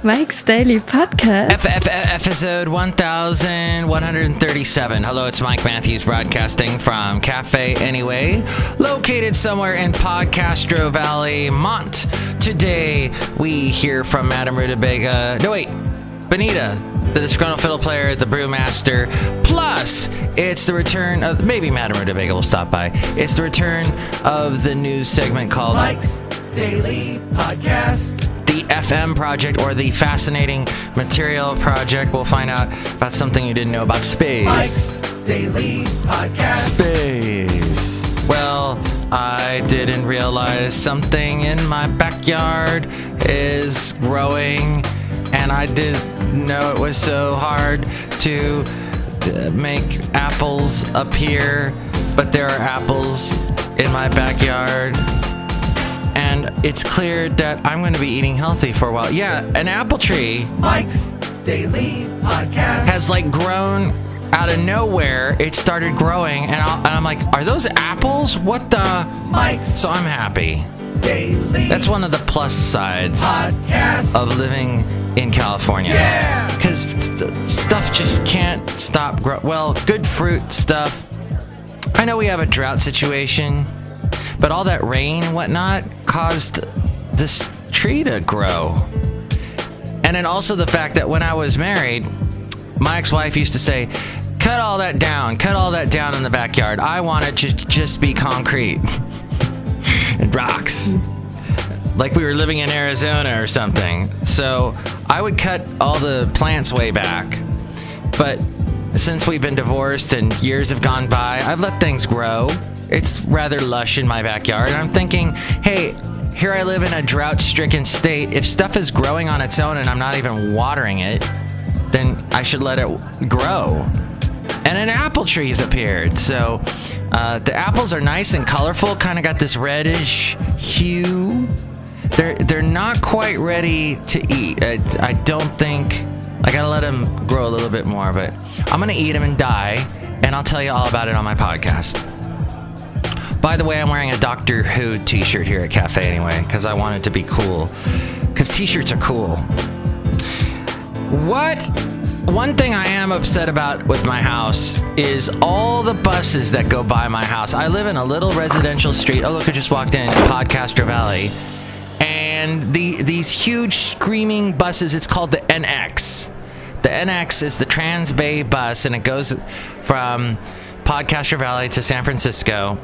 Mike's Daily Podcast. Episode 1137. Hello, it's Mike Matthews broadcasting from Cafe Anyway, located somewhere in Podcastro Valley, Mont. Today, we hear from Madame Rootabega. No, wait. Benita, the Disgruntled Fiddle Player, the Brewmaster PLUS. It's the return of... Maybe Madame Rootabega will stop by. It's the return of the news segment called... Mike's Daily Podcast. The FM Project, or the Fascinating Material Project. We'll find out about something you didn't know about space. Mike's Daily Podcast. Space. Well, I didn't realize something in my backyard is growing, and I didn't know it was so hard to make apples appear, but there are apples in my backyard. And it's clear that I'm going to be eating healthy for a while. Yeah, an apple tree. Mike's Daily Podcast. Has grown out of nowhere. It started growing, and I'm like, are those apples? What the? Mike's. So I'm happy. Daily. That's one of the plus sides Podcast. of living in California. Yeah. Because stuff just can't stop growing. Well, good fruit stuff. I know we have a drought situation, but all that rain and whatnot caused this tree to grow. And then also the fact that when I was married, my ex-wife used to say, cut all that down in the backyard. I want it to just be concrete and rocks. Like we were living in Arizona or something. So I would cut all the plants way back. But since we've been divorced and years have gone by, I've let things grow. It's rather lush in my backyard. And I'm thinking, hey, here I live in a drought-stricken state. If stuff is growing on its own and I'm not even watering it, then I should let it grow. And an apple tree's appeared. So the apples are nice and colorful, kind of got this reddish hue. They're not quite ready to eat. I don't think... I gotta let them grow a little bit more, but I'm gonna eat them and die, and I'll tell you all about it on my podcast. By the way, I'm wearing a Doctor Who t-shirt here at Cafe Anyway, because I want it to be cool. Because t-shirts are cool. One thing I am upset about with my house is all the buses that go by my house. I live in a little residential street. Oh, look, I just walked in Podcastro Valley. And these huge screaming buses, it's called the NX. The NX is the Trans Bay bus, and it goes from Podcastro Valley to San Francisco.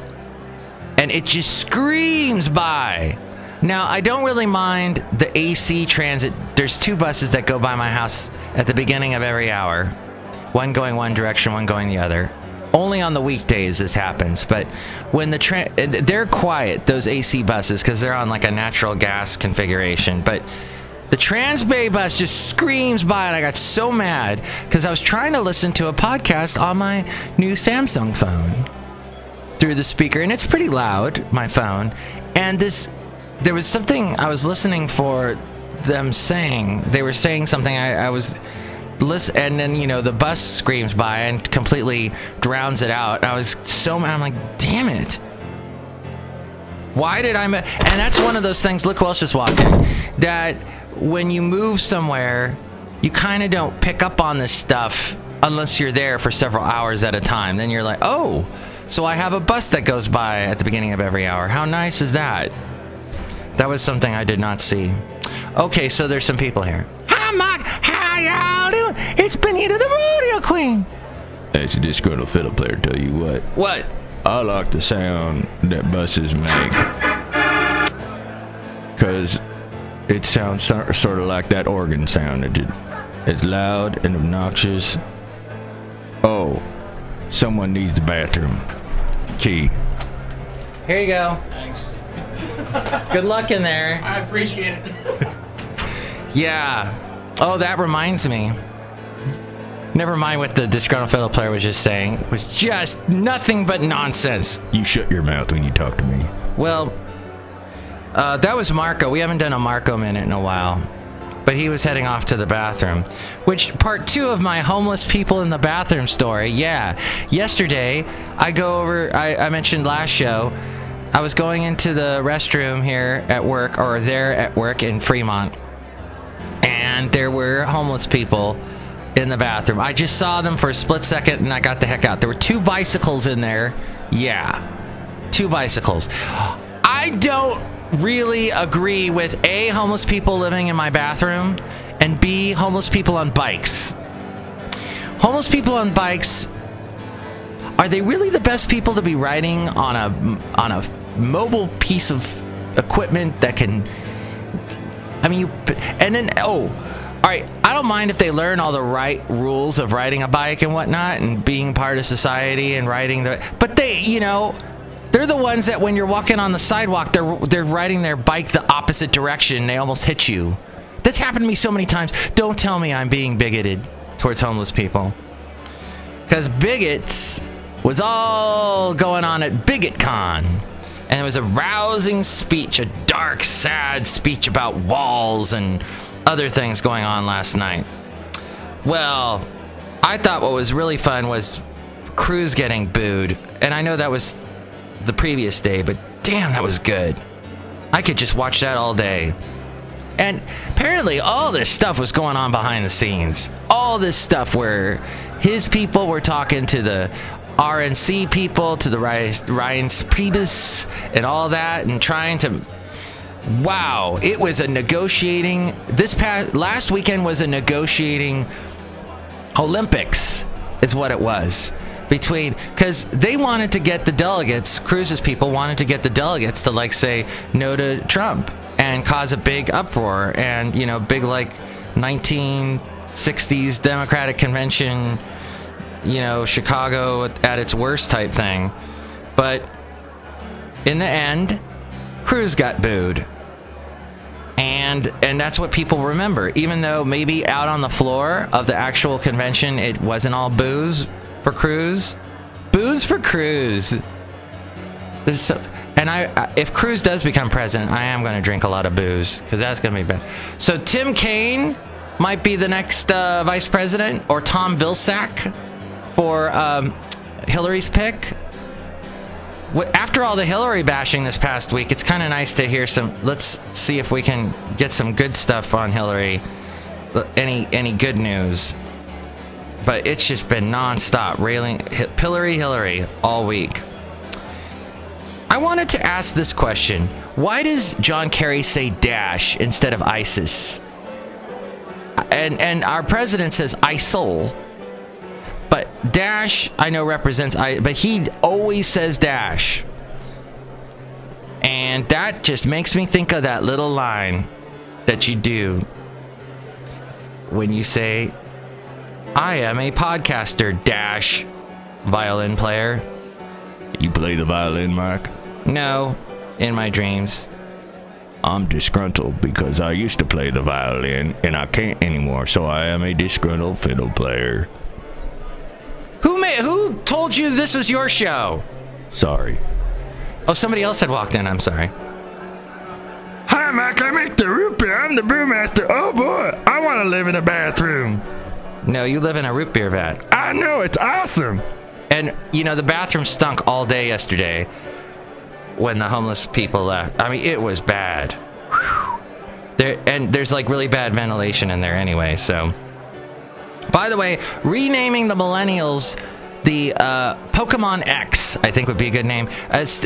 And it just screams by. Now, I don't really mind the AC transit. There's two buses that go by my house at the beginning of every hour. One going one direction, one going the other. Only on the weekdays this happens. But when they're quiet, those AC buses, because they're on a natural gas configuration. But the Trans Bay bus just screams by, and I got so mad because I was trying to listen to a podcast on my new Samsung phone through the speaker, and it's pretty loud, my phone. And there was something I was listening for them saying. They were saying something. I was listening, and then the bus screams by and completely drowns it out. I was so mad. I'm like, damn it! Why did I? And that's one of those things. Look who else just walked in. That when you move somewhere, you kind of don't pick up on this stuff unless you're there for several hours at a time. Then you're like, oh. So I have a bus that goes by at the beginning of every hour. How nice is that? That was something I did not see. Okay, so there's some people here. Hi, Mike. How y'all doing? It's Benita, the rodeo queen. That's a Disgruntled Fiddle Player, tell you what. What? I like the sound that buses make. Because it sounds sort of like that organ sound. It's loud and obnoxious. Oh. Someone needs the bathroom. Key. Here you go. Thanks. Good luck in there. I appreciate it. Yeah. Oh, that reminds me. Never mind what the Disgruntled Fiddle Player was just saying. It was just nothing but nonsense. You shut your mouth when you talk to me. Well, that was Marco. We haven't done a Marco Minute in a while. But he was heading off to the bathroom. Which, part 2 of my homeless people in the bathroom story. Yeah. Yesterday, I mentioned last show, I was going into the restroom here at work, or there at work in Fremont. and there were homeless people in the bathroom. I just saw them for a split second, and I got the heck out. There were 2 bicycles in there. Yeah, 2 bicycles. I don't really agree with A, homeless people living in my bathroom, and B, homeless people on bikes. Homeless people on bikes, are they really the best people to be riding on a mobile piece of equipment that can, I mean, all right, I don't mind if they learn all the right rules of riding a bike and whatnot and being part of society and riding but they, they're the ones that when you're walking on the sidewalk, they're riding their bike the opposite direction. They almost hit you. That's happened to me so many times. Don't tell me I'm being bigoted towards homeless people. Because bigots was all going on at BigotCon. And it was a rousing speech, a dark, sad speech about walls and other things going on last night. Well, I thought what was really fun was Cruz getting booed. And I know that was the previous day, but damn, that was good. I could just watch that all day. And apparently all this stuff was going on behind the scenes. All this stuff where his people were talking to the RNC people, to the Ryan's Priebus and all that, and trying to... Wow, it was a negotiating... Last weekend was a negotiating Olympics, is what it was. Because they wanted to get the delegates, Cruz's people wanted to get the delegates to, like, say no to Trump and cause a big uproar and, big, like, 1960s Democratic Convention, Chicago at its worst type thing. But in the end, Cruz got booed. And that's what people remember. Even though maybe out on the floor of the actual convention, it wasn't all booze for Cruz. Booze for Cruz. If Cruz does become president, I am going to drink a lot of booze, because that's going to be bad. So Tim Kaine might be the next vice president, or Tom Vilsack for Hillary's pick. After all the Hillary bashing this past week, it's kind of nice to hear let's see if we can get some good stuff on Hillary. Any good news. But it's just been nonstop railing Hillary all week. I wanted to ask this question. Why does John Kerry say dash instead of ISIS? And our president says ISIL. But dash, I know represents but he always says dash. And that just makes me think of that little line that you do when you say, I am a podcaster, dash, violin player. You play the violin, Mark? No, in my dreams. I'm disgruntled because I used to play the violin and I can't anymore, so I am a disgruntled fiddle player. Who told you this was your show? Sorry. Oh, somebody else had walked in. I'm sorry. Hi, Mark. I make the root beer. I'm the brewmaster. Oh, boy. I want to live in a bathroom. No, you live in a root beer vat. I know. It's awesome. And, the bathroom stunk all day yesterday when the homeless people left. I mean, it was bad. There's, like, really bad ventilation in there anyway, so... By the way, renaming the millennials the Pokemon X, I think would be a good name.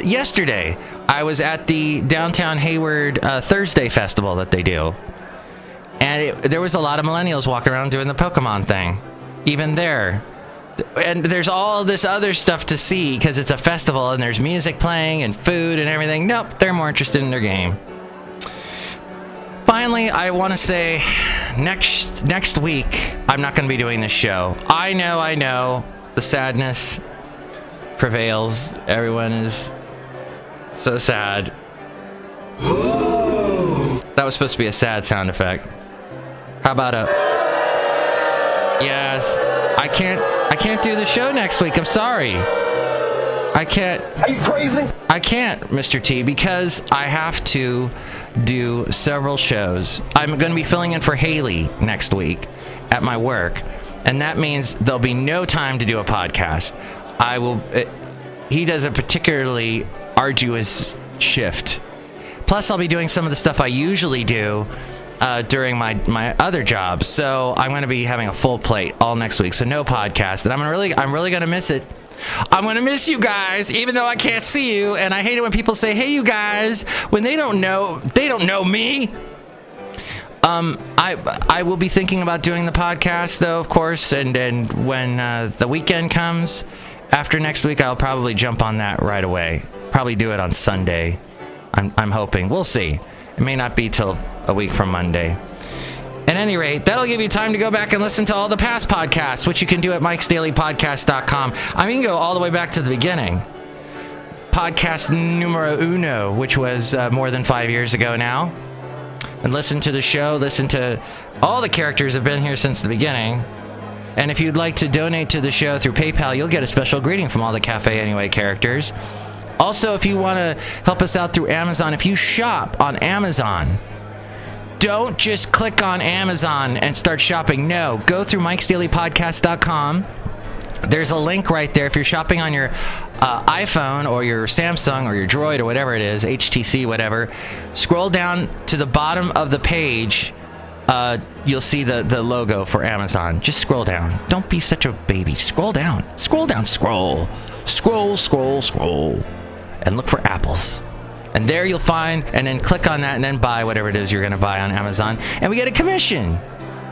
Yesterday, I was at the downtown Hayward Thursday festival that they do. And there was a lot of millennials walking around doing the Pokemon thing. Even there. And there's all this other stuff to see because it's a festival and there's music playing and food and everything. Nope, they're more interested in their game. Finally, I want to say next week, I'm not going to be doing this show. I know. The sadness prevails. Everyone is so sad. That was supposed to be a sad sound effect. How about a... Yes. I can't do the show next week. I'm sorry. I can't... Are you crazy? I can't, Mr. T, because I have to do several shows. I'm going to be filling in for Haley next week at my work, and that means there'll be no time to do a podcast. He does a particularly arduous shift. Plus, I'll be doing some of the stuff I usually do during my other job. So I'm going to be having a full plate all next week. So no podcast. And I'm really going to miss it. I'm going to miss you guys, even though I can't see you. And I hate it when people say, hey, you guys, when they don't know me. I will be thinking about doing the podcast, though, of course. And when the weekend comes after next week, I'll probably jump on that right away. Probably do it on Sunday. I'm hoping. We'll see. It may not be till a week from Monday. At any rate, that'll give you time to go back and listen to all the past podcasts, which you can do at mikesdailypodcast.com. I mean, you can go all the way back to the beginning. Podcast numero uno, which was more than 5 years ago now. And listen to the show. Listen to all the characters have been here since the beginning. And if you'd like to donate to the show through PayPal, you'll get a special greeting from all the Cafe Anyway characters. Also, if you want to help us out through Amazon, if you shop on Amazon, don't just click on Amazon and start shopping. No, go through mikesdailypodcast.com. There's a link right there. If you're shopping on your iPhone or your Samsung or your Droid or whatever it is, HTC, whatever, scroll down to the bottom of the page. You'll see the logo for Amazon. Just scroll down. Don't be such a baby. Scroll down. Scroll down. Scroll. Scroll, scroll, scroll. And look for apples. And there you'll find, and then click on that and then buy whatever it is you're going to buy on Amazon. And we get a commission.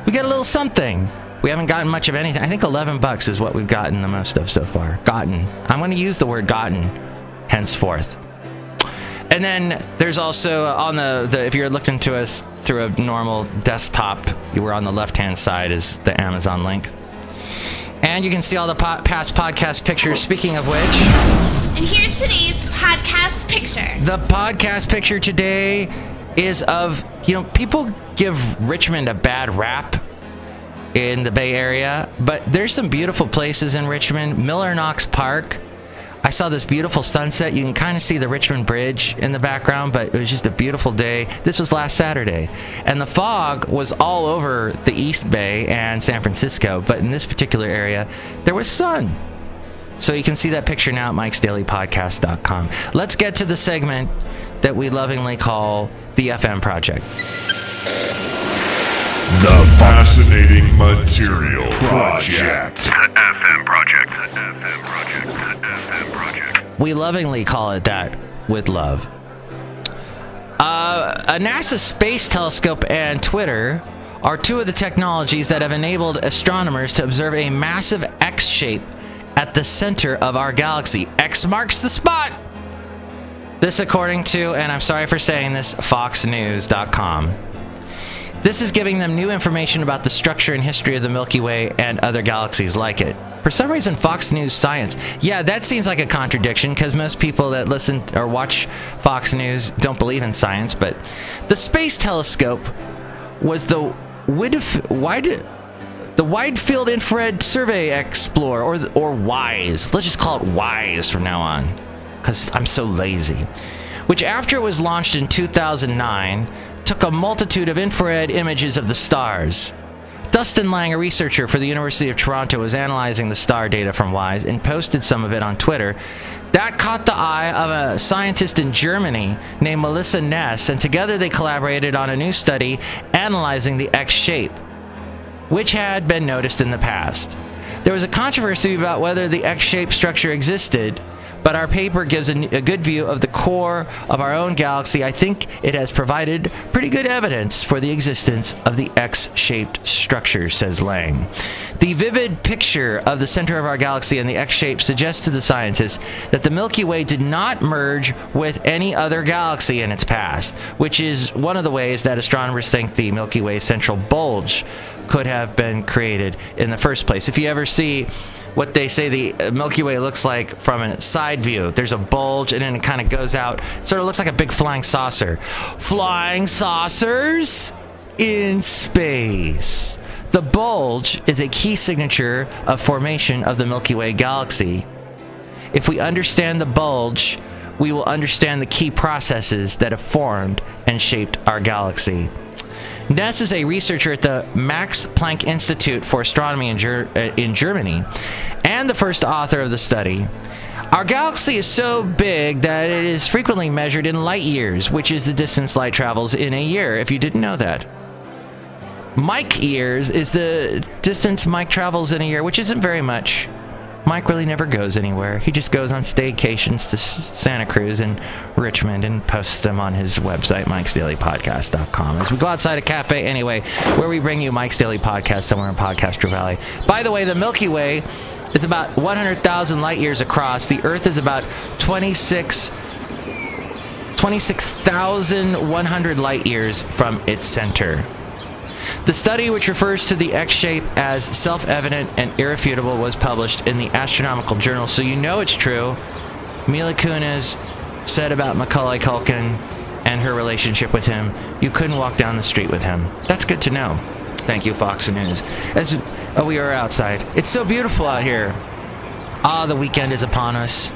We get a little something. We haven't gotten much of anything. I think $11 is what we've gotten the most of so far. Gotten. I'm going to use the word gotten henceforth. And then there's also on the if you're looking to us through a normal desktop, you were on the left-hand side is the Amazon link. And you can see all the past podcast pictures, speaking of which. And here's today's podcast picture. The podcast picture today is of, people give Richmond a bad rap in the Bay Area, but there's some beautiful places in Richmond. Miller Knox Park. I saw this beautiful sunset. You can kind of see the Richmond Bridge in the background, but it was just a beautiful day. This was last Saturday. And the fog was all over the East Bay and San Francisco, but in this particular area, there was sun. So you can see that picture now at mikesdailypodcast.com. Let's get to the segment that we lovingly call the FM Project. The Fascinating Material Project. FM Project. FM Project. FM Project. We lovingly call it that with love. A NASA space telescope and Twitter are two of the technologies that have enabled astronomers to observe a massive X shape at the center of our galaxy. X marks the spot. This according to, and I'm sorry for saying this, foxnews.com. This is giving them new information about the structure and history of the Milky Way and other galaxies like it. For some reason, Fox News Science. Yeah, that seems like a contradiction because most people that listen or watch Fox News don't believe in science. But the space telescope was the Wide Field Infrared Survey Explorer, or WISE. Let's just call it WISE from now on because I'm so lazy. Which, after it was launched in 2009, took a multitude of infrared images of the stars. Dustin Lang, a researcher for the University of Toronto, was analyzing the star data from WISE and posted some of it on Twitter. That caught the eye of a scientist in Germany named Melissa Ness, and together they collaborated on a new study analyzing the X shape, which had been noticed in the past. There was a controversy about whether the X-shaped structure existed, but our paper gives a good view of the core of our own galaxy. I think it has provided pretty good evidence for the existence of the X-shaped structure, says Lang. The vivid picture of the center of our galaxy and the X-shape suggests to the scientists that the Milky Way did not merge with any other galaxy in its past, which is one of the ways that astronomers think the Milky Way central bulge could have been created in the first place. If you ever see what they say the Milky Way looks like from a side view, there's a bulge and then it kind of goes out. It sort of looks like a big flying saucer. Flying saucers in space. The bulge is a key signature of formation of the Milky Way galaxy. If we understand the bulge, we will understand the key processes that have formed and shaped our galaxy. Ness is a researcher at the Max Planck Institute for Astronomy in Germany, and the first author of the study. Our galaxy is so big that it is frequently measured in light years, which is the distance light travels in a year, if you didn't know that. Mike years is the distance Mike travels in a year, which isn't very much. Mike really never goes anywhere. He just goes on staycations to Santa Cruz and Richmond and posts them on his website, mikesdailypodcast.com. As we go outside a cafe anyway, where we bring you Mike's Daily Podcast somewhere in Podcaster Valley. By the way, the Milky Way is about 100,000 light years across. The Earth is about 26,100 light years from its center. The study, which refers to the X shape as self-evident and irrefutable, was published in the Astronomical Journal, so you know it's true. Mila Kunis said about Macaulay Culkin and her relationship with him, you couldn't walk down the street with him. That's good to know. Thank you, Fox News. We are outside. It's so beautiful out here. The weekend is upon us.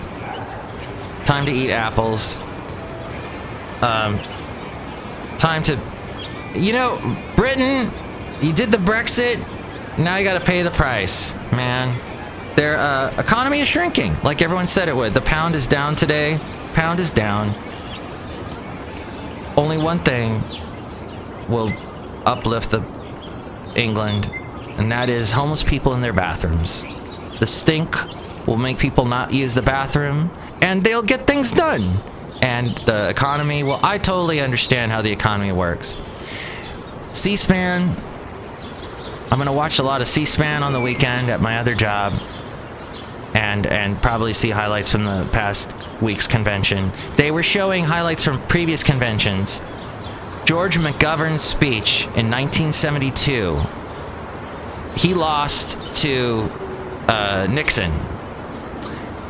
Time to eat apples. Time to... Britain, you did the Brexit, now you got to pay the price, man. Their economy is shrinking, like everyone said it would. The pound is down today. Pound is down. Only one thing will uplift England, and that is homeless people in their bathrooms. The stink will make people not use the bathroom, and they'll get things done. And the economy, well, I totally understand how the economy works. C-SPAN, I'm going to watch a lot of C-SPAN on the weekend at my other job and probably see highlights from the past week's convention. They were showing highlights from previous conventions. George McGovern's speech in 1972. He lost to Nixon.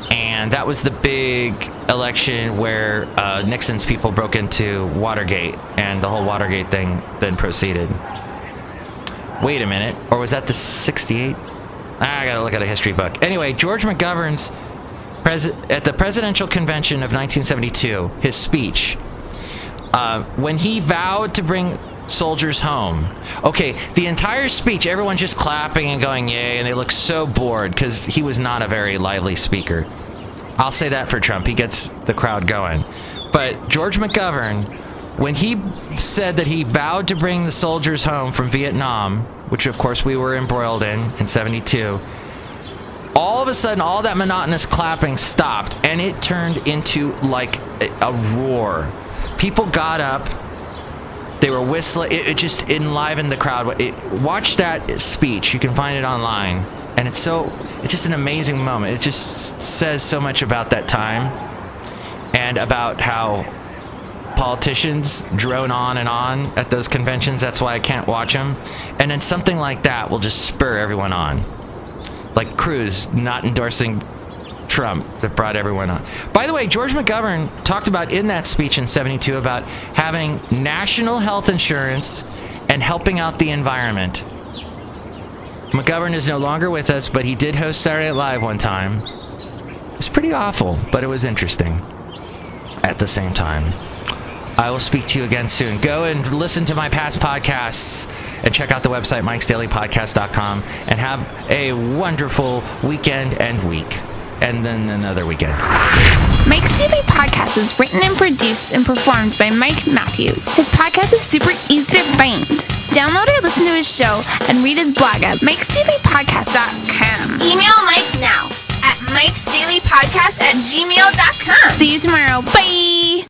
And that was the big election where Nixon's people broke into Watergate, and the whole Watergate thing then proceeded. Wait a minute, or was that the 68? I gotta look at a history book. Anyway, George McGovern's at the presidential convention of 1972, his speech, when he vowed to bring soldiers home. Okay, the entire speech, everyone just clapping and going yay, and they look so bored because he was not a very lively speaker. I'll say that for Trump. He gets the crowd going. But George McGovern, when he said that he vowed to bring the soldiers home from Vietnam, which of course we were embroiled in 72, all of a sudden all that monotonous clapping stopped, and it turned into like a roar. People got up. They were whistling. It just enlivened the crowd. Watch that speech. You can find it online. And it's just an amazing moment. It just says so much about that time and about how politicians drone on and on at those conventions. That's why I can't watch them. And then something like that will just spur everyone on. Like Cruz not endorsing Trump that brought everyone on. By the way, George McGovern talked about in that speech in 72 about having national health insurance and helping out the environment. McGovern is no longer with us, but he did host Saturday Night Live one time. It's pretty awful, but it was interesting at the same time. I will speak to you again soon. Go and listen to my past podcasts and check out the website, mikesdailypodcast.com, and have a wonderful weekend and week. And then another weekend. Mike's Daily Podcast is written and produced and performed by Mike Matthews. His podcast is super easy to find. Download or listen to his show and read his blog at mikesdailypodcast.com. Email Mike now at mikesdailypodcast@gmail.com. See you tomorrow. Bye!